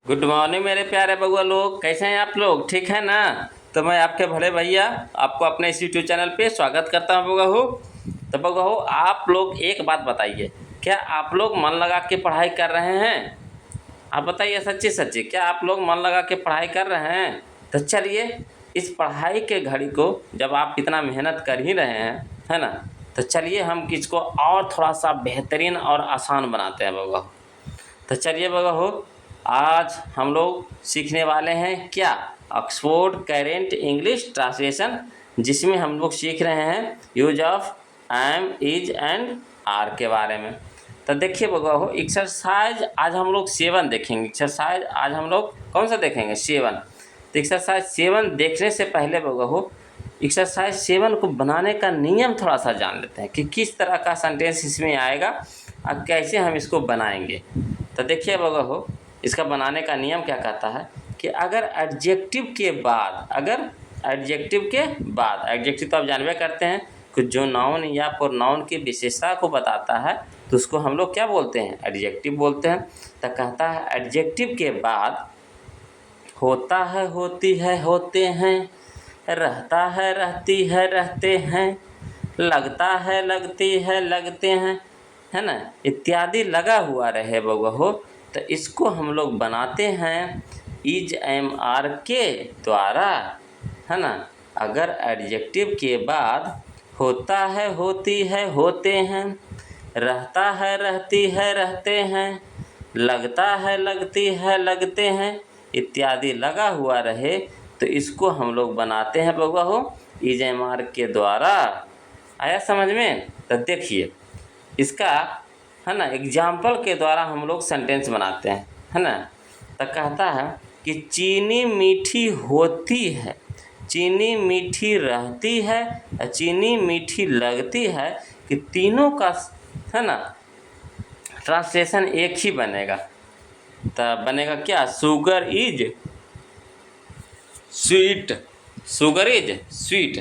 Good morning मेरे प्यारे बउआ लोग, कैसे हैं आप लोग? ठीक है ना? तो मैं आपके भले भैया आपको अपने इस यूट्यूब चैनल पे स्वागत करता हूं बउआ हो। तो बउआ हो, आप लोग एक बात बताइए, क्या आप लोग मन लगा के पढ़ाई कर रहे हैं? आप बताइए सच्ची सच्ची, क्या आप लोग मन लगा के पढ़ाई कर रहे हैं? तो चलिए, इस पढ़ाई के घड़ी को जब आप इतना मेहनत कर ही रहे हैं, है ना, तो चलिए हम इसको और थोड़ा सा बेहतरीन और आसान बनाते हैं बउआ हो। तो चलिए बउआ हो, आज हम लोग सीखने वाले हैं क्या? ऑक्सफोर्ड करेंट इंग्लिश ट्रांसलेशन, जिसमें हम लोग सीख रहे हैं use of am, is and are के बारे में। तो देखिए बउआ हो, एक्सरसाइज आज हम लोग 7 देखेंगे। एक्सरसाइज आज हम लोग कौन सा देखेंगे? 7। तो एक्सरसाइज 7 देखने से पहले बउआ हो, एक्सरसाइज 7 को बनाने का नियम थोड़ा सा जान लेते हैं कि किस तरह का सेंटेंस इसमें आएगा और कैसे हम इसको बनाएंगे। तो देखिए बउआ हो, इसका बनाने का नियम क्या कहता है कि अगर एडजेक्टिव के बाद, एडजेक्टिव तो आप जानबे करते हैं कि जो नाउन या प्रोनाउन की विशेषता को बताता है तो उसको हम लोग क्या बोलते हैं? एडजेक्टिव बोलते हैं। तो कहता है एडजेक्टिव के बाद होता है, होती है, होते हैं, रहता है, रहती है, रहते हैं, लगता है, लगती है, लगते हैं, है ना, इत्यादि लगा हुआ रहे बउआ हो, तो इसको हम लोग बनाते हैं इज एम आर के द्वारा, है ना। अगर एडजेक्टिव के बाद होता है, होती है, होते हैं, रहता है, रहती है, रहते हैं, लगता है, लगती है, लगते हैं, इत्यादि लगा हुआ रहे तो इसको हम लोग बनाते हैं बउआ हो इज एम आर के द्वारा। आया समझ में? तो देखिए इसका, है ना, एग्जाम्पल के द्वारा हम लोग सेंटेंस बनाते हैं, है ना। तो कहता है कि चीनी मीठी होती है, चीनी मीठी रहती है, चीनी मीठी लगती है, कि तीनों का, है ना, ट्रांसलेशन एक ही बनेगा। तो बनेगा क्या? Sugar is sweet, sugar is sweet,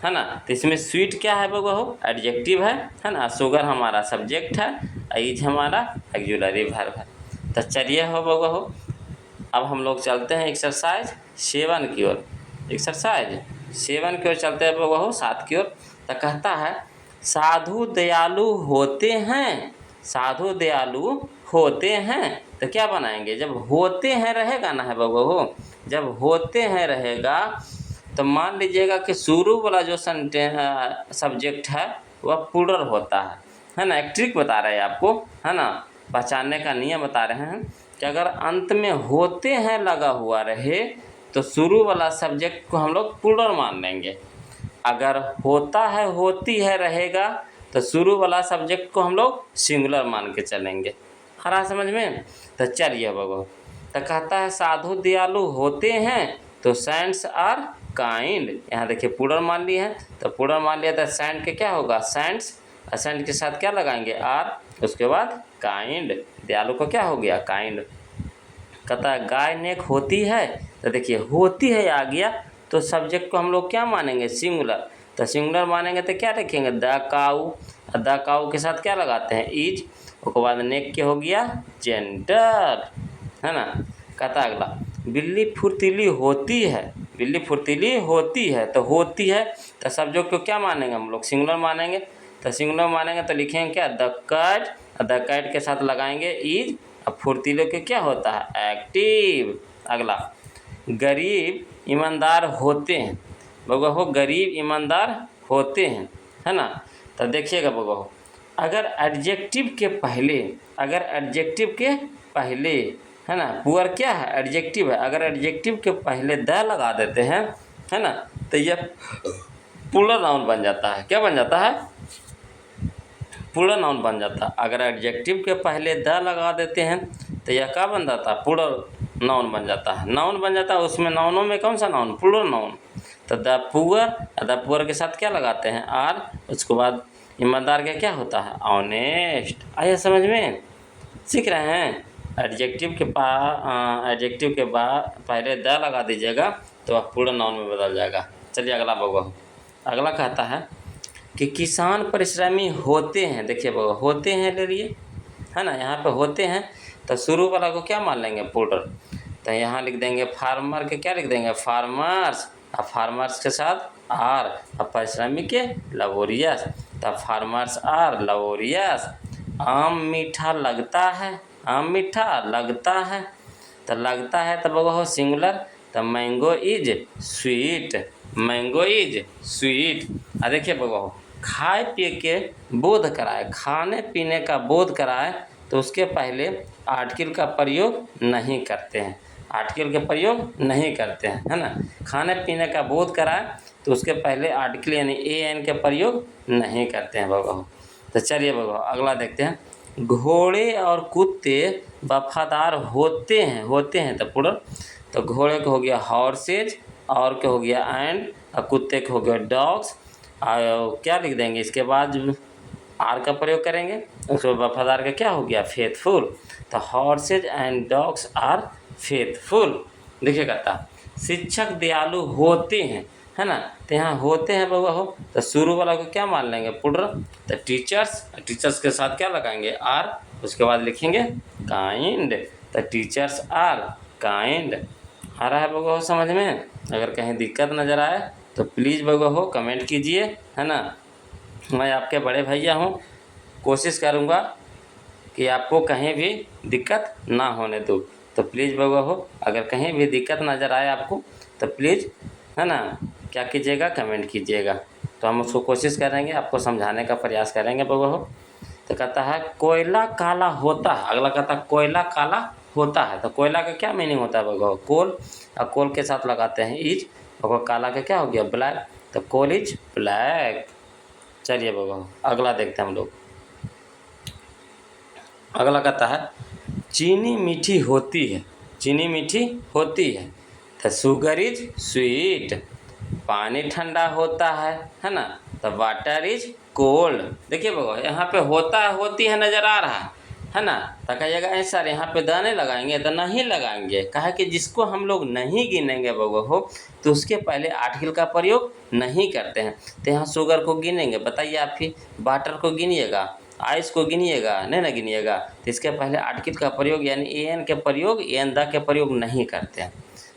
है ना। तो इसमें स्वीट क्या है बउआ हो? एडजेक्टिव है ना। शुगर हमारा सब्जेक्ट है, इज हमारा ऑक्सिलरी वर्ब है। तो चलिए हो बउआ हो, अब हम लोग चलते हैं एक्सरसाइज 7 की ओर। एक्सरसाइज 7 की ओर चलते हैं बउआ हो, 7 की ओर। तो कहता है साधु दयालु होते हैं, साधु दयालु होते हैं। तो क्या बनाएंगे? जब होते हैं रहेगा ना है बउआ हो, जब होते हैं रहेगा तो मान लीजिएगा कि शुरू वाला जो सब्जेक्ट है वह प्लूरल होता है ना। एक ट्रिक बता रहे हैं आपको, है ना, पहचानने का नियम बता रहे हैं कि अगर अंत में होते हैं लगा हुआ रहे तो शुरू वाला सब्जेक्ट को हम लोग प्लूरल मान लेंगे। अगर होता है, होती है रहेगा तो शुरू वाला सब्जेक्ट को हम लोग सिंगुलर मान के चलेंगे। खरा समझ में? तो चलिए बगो, तो कहता है साधु दयालु होते हैं तो सेंट्स आर काइंड। यहाँ देखिए प्लूरल मान लिए हैं, तो प्लूरल मान लिया तो सेंट के क्या होगा? सेंट्स। सेंट के साथ क्या लगाएंगे? आर। उसके बाद काइंड, दयालु को क्या हो गया? काइंड। कहता है गाय नेक होती है, तो देखिए होती है आ गया तो सब्जेक्ट को हम लोग क्या मानेंगे? सिंगुलर। तो सिंगुलर मानेंगे तो क्या लिखेंगे? The cow. द काऊ के साथ क्या लगाते हैं? इज। उसके बाद नेक के हो गया? जेंडर, है ना। कहता अगला बिल्ली फुर्तीली होती है, बिल्ली फुर्तीली होती है, तो होती है तो सब्जेक्ट को क्या मानेंगे हम लोग? सिंगुलर मानेंगे। तो सिंगुलर मानेंगे तो लिखेंगे क्या? The cat. द कैट के साथ लगाएंगे इज। अब फुर्तीले के क्या होता है? एक्टिव। अगला गरीब ईमानदार होते हैं, बउआ हो, गरीब ईमानदार होते हैं, है ना। तो देखिएगा बउआ हो, अगर एडजेक्टिव के पहले, अगर एडजेक्टिव के पहले, है ना, पुअर क्या है? एडजेक्टिव है। अगर एडजेक्टिव के पहले द लगा देते हैं, है ना, तो यह प्लूरल नाउन बन जाता है। क्या बन जाता है? प्लूरल नाउन बन जाता है। अगर एडजेक्टिव के पहले द लगा देते हैं तो यह क्या बन जाता है? प्लूरल नाउन बन जाता है। नाउन बन जाता है। उसमें नाउनों में कौन सा नाउन? Plural noun. तो द पुअर के साथ क्या लगाते हैं? आर। उसके बाद ईमानदार का क्या होता है? ऑनेस्ट। आया समझ में? सीख रहे हैं? एडजेक्टिव के बाद पहले द लगा दीजिएगा तो वह प्लूरल नाउन में बदल जाएगा। चलिए अगला बउआ, अगला कहता है कि किसान परिश्रमी होते हैं। देखिए बउआ, होते हैं ले लिए, है ना। यहाँ पे होते हैं तो शुरू वाला को क्या मान लेंगे? प्लूरल। तो यहाँ लिख देंगे फार्मर के क्या लिख देंगे फार्मर्स, अब फार्मर्स के साथ आर, अब परिश्रमी के लबोरियस, तब फार्मर्स आर लबोरियस। आम मीठा लगता है, आम मीठा लगता है, तो लगता है तब वो सिंगुलर, तो mango is sweet, mango is sweet. अब देखिए बगो खाए पिए के बोध कराए, खाने पीने का बोध कराए तो उसके पहले आर्टिकल का प्रयोग नहीं करते हैं, आर्टिकल का प्रयोग नहीं करते हैं, है ना। खाने पीने का बोध कराए तो उसके पहले आर्टिकल यानी ए एन के प्रयोग नहीं करते हैं बगो। तो चलिए बगो अगला देखते हैं। घोड़े और कुत्ते वफादार होते हैं तो पूरा, तो घोड़े को हो गया हॉर्सेज, और क्या हो गया एंड, और कुत्ते को हो गया डॉग्स। और क्या लिख देंगे इसके बाद आर का प्रयोग करेंगे, उसको वफादार का क्या हो गया फेथफुल, तो horses and dogs are faithful. देखिए कहता शिक्षक दयालु होते हैं, है ना, तो यहाँ होते हैं बउआ हो, तो शुरू वाला को क्या मान लेंगे पुड्र, तो टीचर्स, टीचर्स के साथ क्या लगाएंगे आर, उसके बाद लिखेंगे काइंड, तो टीचर्स आर काइंड। आ रहा है बउआ हो समझ में? अगर कहीं दिक्कत नज़र आए तो प्लीज़ बउआ हो कमेंट कीजिए, है ना। मैं आपके बड़े भैया हूँ, कोशिश करूँगा कि आपको कहीं भी दिक्कत ना होने दूँ। तो प्लीज़ बउआ हो अगर कहीं भी दिक्कत नज़र आए आपको तो प्लीज़, है ना, क्या कीजिएगा कमेंट कीजिएगा, तो हम उसको कोशिश करेंगे आपको समझाने का प्रयास करेंगे बउआ हो। तो कहता है कोयला काला होता है, अगला कहता है कोयला काला होता है, तो कोयला का क्या मीनिंग होता है बउआ, कोल, और कोल के साथ लगाते हैं इज, और काला का क्या हो गया ब्लैक, तो कोल इज ब्लैक। चलिए बउआ अगला देखते हैं हम लोग। अगला कहता है चीनी मीठी होती है, चीनी मीठी होती है, तो शुगर इज स्वीट। पानी ठंडा होता है ना, तो वाटर इज कोल्ड। देखिए बउआ यहाँ पे होता है होती है नज़र आ रहा है ना, तो कहिएगा ऐसा यहाँ पे द नहीं लगाएंगे, तो नहीं लगाएंगे, कहा कि जिसको हम लोग नहीं गिनेंगे बउआ हो तो उसके पहले आर्टिकल का प्रयोग नहीं करते हैं। तो यहाँ शुगर को गिनेंगे, बताइए आप ही, वाटर को गिनिएगा, आइस को गिनिएगा, नहीं ना गिनिएगा, तो इसके पहले आर्टिकल का प्रयोग यानी ए एन के प्रयोग, ए एन द के प्रयोग नहीं करते हैं।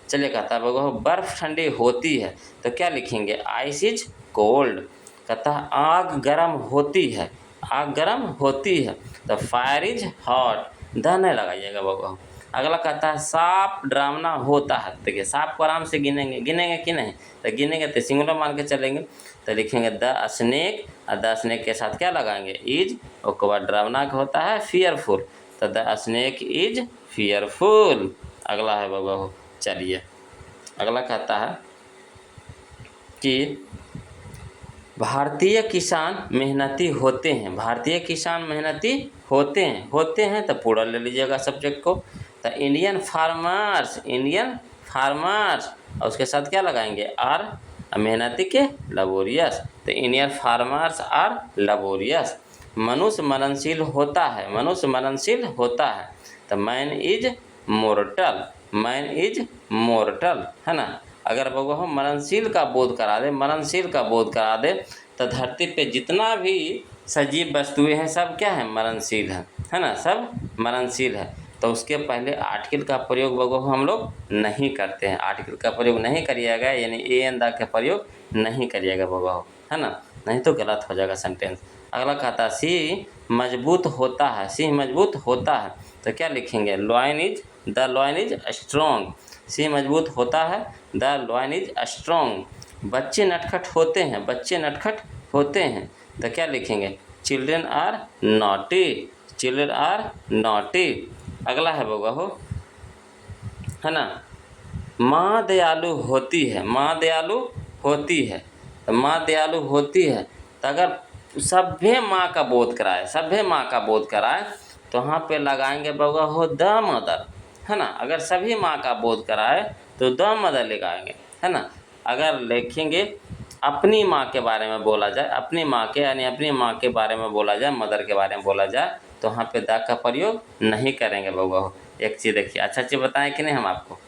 चलिए कहता है बउआ बर्फ़ ठंडी होती है, तो क्या लिखेंगे आइस इज कोल्ड। कहता है आग गर्म होती है, आग गर्म होती है, तो फायर इज हॉट, द नहीं लगाइएगा बउआ। अगला कहता है सांप डरावना होता है, देखिए सांप को आराम से गिनेंगे, गिनेंगे कि नहीं, तो गिनेंगे तो सिंगुलर मान के चलेंगे, तो लिखेंगे द स्नेक, और द स्नेक के साथ क्या लगाएंगे इज, उसके बाद डरावना का होता है फियरफुल, तो द स्नेक इज फियरफुल। अगला है बउआ चलिए अगला कहता है कि भारतीय किसान मेहनती होते हैं, भारतीय किसान मेहनती होते हैं तो पूरा ले लीजिएगा सब्जेक्ट को, तो इंडियन फार्मर्स, इंडियन फार्मर्स, और उसके साथ क्या लगाएंगे आर, मेहनती के लबोरियस, तो इंडियन फार्मर्स आर लबोरियस। मनुष्य मरणशील होता है, मनुष्य मरणशील होता है, तो man is mortar, man is mortar, है ना। अगर बउआ हो मरणशील का बोध करा दे, मरणशील का बोध करा दे, तो धरती पे जितना भी सजीव वस्तुएं हैं सब क्या है मरणशील है ना, सब मरणशील है। तो उसके पहले आर्टिकल का प्रयोग बउआ हम लोग नहीं करते हैं, आर्टिकल का प्रयोग नहीं करिएगा, यानी ए एन द का प्रयोग नहीं करिएगा बउआ, है ना, नहीं तो गलत हो जाएगा सेंटेंस। अगला कहता है सिंह मजबूत होता है, सिंह मजबूत होता है, तो क्या लिखेंगे lion is, the lion is strong, Singh मजबूत होता है, द लॉयन इज स्ट्रॉन्ग। बच्चे नटखट होते हैं, बच्चे नटखट होते हैं, तो क्या लिखेंगे children are naughty, children are naughty. अगला है बउआ हो, है ना, माँ दयालु होती है, माँ दयालु होती है, तो माँ दयालु होती है, तो अगर सभ्य माँ का बोध कराए, सभ्य माँ का बोध कराए तो वहाँ पे लगाएंगे बउआ हो द मदर, है ना। अगर सभी माँ का बोध कराए तो द मदर लगाएंगे, है ना। अगर लिखेंगे अपनी माँ के बारे में बोला जाए, अपनी माँ के यानी अपनी माँ के बारे में बोला जाए, मदर के बारे में बोला जाए, तो वहाँ पे द का प्रयोग नहीं करेंगे बउआ हो। एक चीज़ देखिए, अच्छा चीज़ बताएं कि नहीं हम आपको,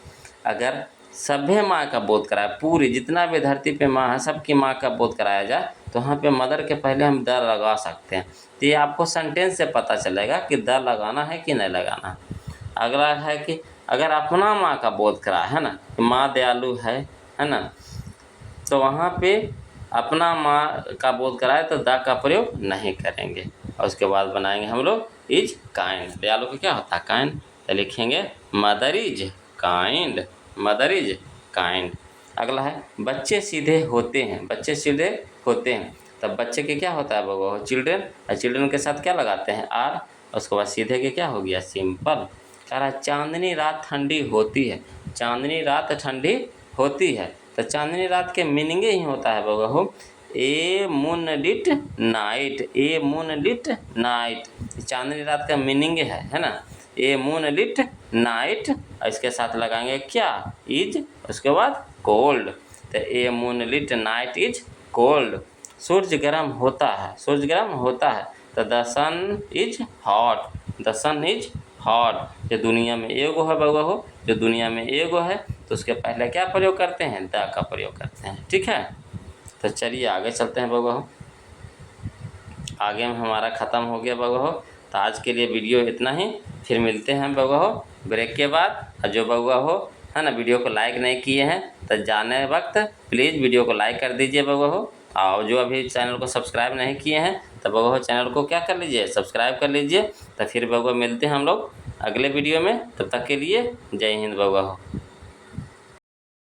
अगर सभ्य माँ का बोध कराए, पूरी जितना भी धरती पे माँ है सबकी माँ का बोध कराया जाए, तो वहाँ पे मदर के पहले हम द लगा सकते हैं। तो ये आपको सेंटेंस से पता चलेगा कि द लगाना है कि नहीं लगाना है। अगला है कि अगर अपना माँ का बोध करा है ना, माँ दयालु है ना, तो वहाँ पे अपना माँ का बोध कराए तो द का प्रयोग नहीं करेंगे। और उसके बाद बनाएंगे हम लोग इज काइंड। दयालु को क्या होता है? काइंड। तो लिखेंगे mother is kind, mother is kind. अगला है बच्चे सीधे होते हैं, बच्चे सीधे होते हैं। तब बच्चे के क्या होता है बगो? चिल्ड्रेन। और चिल्ड्रेन के साथ क्या लगाते हैं? आर। उसके बाद सीधे के क्या हो गया? सिंपल। कह रहा चांदनी रात ठंडी होती है, चांदनी रात ठंडी होती है। तो चांदनी रात के मीनिंग ही होता है बगो ए मून लिट नाइट, ए मून लिट नाइट। चांदनी रात का मीनिंग है ना, ए मून लिट नाइट। और इसके साथ लगाएंगे क्या? इज। उसके बाद कोल्ड। तो a moonlit night is cold. सूर्य गर्म होता है, सूर्य गर्म होता है। तो the sun is hot, the sun is hot. जो दुनिया में एगो है बउआ हो, जो दुनिया में एगो है, तो उसके पहले क्या प्रयोग करते हैं? द का प्रयोग करते हैं। ठीक है, तो चलिए आगे चलते हैं बउआ हो। आगे में हमारा ख़त्म हो गया बउआ हो। तो आज के लिए वीडियो इतना ही, फिर मिलते हैं बउआ हो ब्रेक के बाद। और जो बउआ हो है ना वीडियो को लाइक नहीं किए हैं तो जाने वक्त प्लीज़ वीडियो को लाइक कर दीजिए बउआ हो। और जो अभी चैनल को सब्सक्राइब नहीं किए हैं तो बउआ हो चैनल को क्या कर लीजिए? सब्सक्राइब कर लीजिए। तो फिर बउआ मिलते हैं हम लोग अगले वीडियो में। तब तक के लिए जय हिंद बउआ हो।